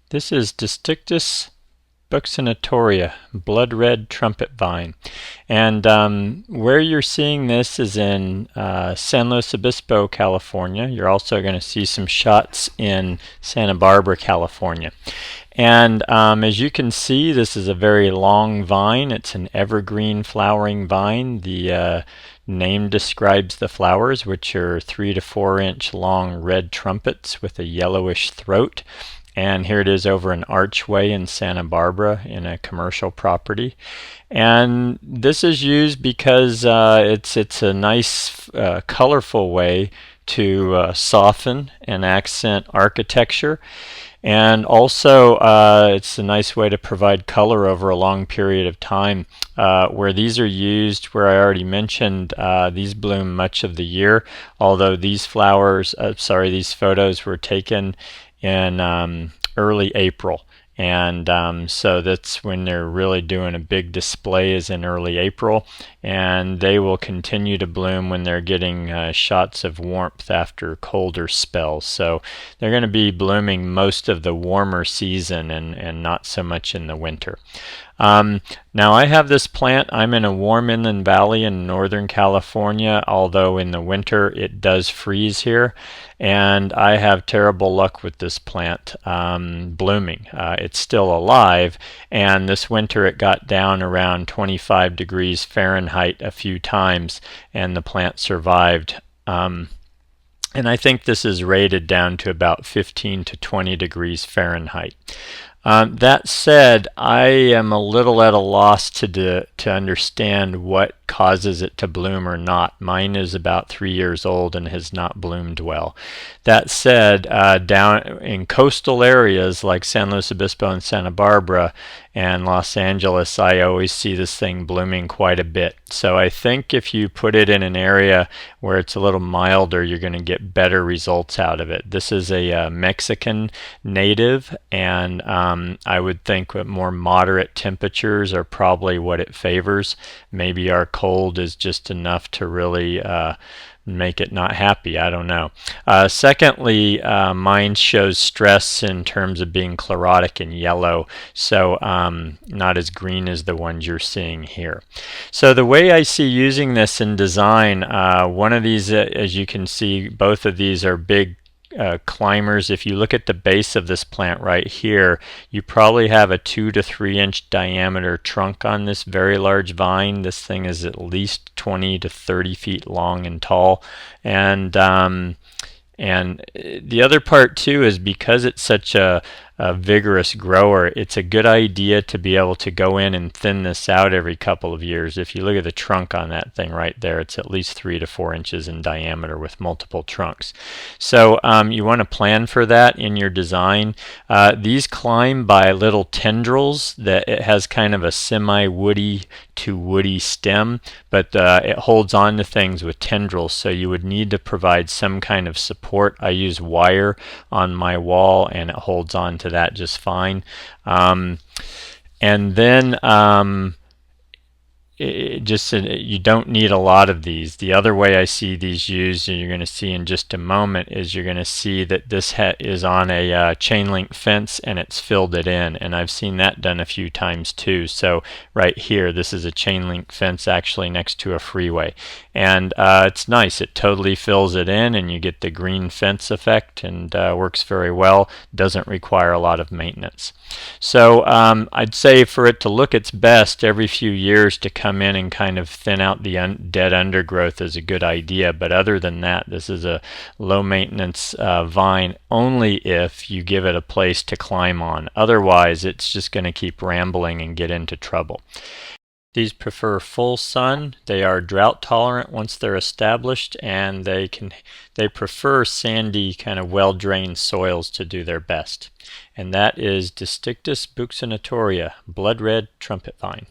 This is Distictis buccinatoria, blood red trumpet vine. And where you're seeing this is in San Luis Obispo, California. You're also going to see some shots in Santa Barbara, California. And as you can see, this is a very long vine. It's an evergreen flowering vine. The name describes the flowers, which are 3 to 4 inch long red trumpets with a yellowish throat. And here it is over an archway in Santa Barbara in a commercial property. And this is used because it's a nice colorful way to soften and accent architecture. And also, it's a nice way to provide color over a long period of time. Where these are used, where I already mentioned, these bloom much of the year. Although these these photos were taken in early April. And so that's when they're really doing a big display, is in early April, and they will continue to bloom when they're getting shots of warmth after colder spells. So they're going to be blooming most of the warmer season and not so much in the winter. Now I have this plant. I'm in a warm inland valley in Northern California, although in the winter it does freeze here, and I have terrible luck with this plant blooming. It's still alive, and this winter it got down around 25 degrees Fahrenheit a few times, and the plant survived. And I think this is rated down to about 15 to 20 degrees Fahrenheit. That said, I am a little at a loss to understand what causes it to bloom or not. Mine is about 3 years old and has not bloomed well. That said, down in coastal areas like San Luis Obispo and Santa Barbara and Los Angeles, I always see this thing blooming quite a bit. So I think if you put it in an area where it's a little milder, you're going to get better results out of it. This is a Mexican native, and I would think that more moderate temperatures are probably what it favors. Maybe our cold is just enough to really make it not happy. I don't know. Secondly, mine shows stress in terms of being chlorotic and yellow, so not as green as the ones you're seeing here. So the way I see using this in design, one of these, as you can see, both of these are big climbers. If you look at the base of this plant right here, you probably have a 2 to 3 inch diameter trunk on this very large vine. This thing is at least 20 to 30 feet long and tall. And the other part too is because it's such a vigorous grower, it's a good idea to be able to go in and thin this out every couple of years. If you look at the trunk on that thing right there, it's at least 3 to 4 inches in diameter with multiple trunks. So you want to plan for that in your design. These climb by little tendrils. That it has kind of a semi-woody to woody stem, but it holds on to things with tendrils, so you would need to provide some kind of support. I use wire on my wall and it holds on to that just fine. And then you don't need a lot of these. The other way I see these used, and you're going to see in just a moment, is you're going to see that this is on a chain link fence and it's filled it in, and I've seen that done a few times too. So right here, this is a chain link fence actually next to a freeway, and it's nice. It totally fills it in and you get the green fence effect, and works very well. Doesn't require a lot of maintenance. So I'd say for it to look its best, every few years to come in and kind of thin out the dead undergrowth is a good idea. But other than that, this is a low maintenance vine only if you give it a place to climb on. Otherwise, it's just going to keep rambling and get into trouble. These prefer full sun. They are drought tolerant once they're established, and they prefer sandy, kind of well-drained soils to do their best. And that is Distictis buccinatoria, blood red trumpet vine.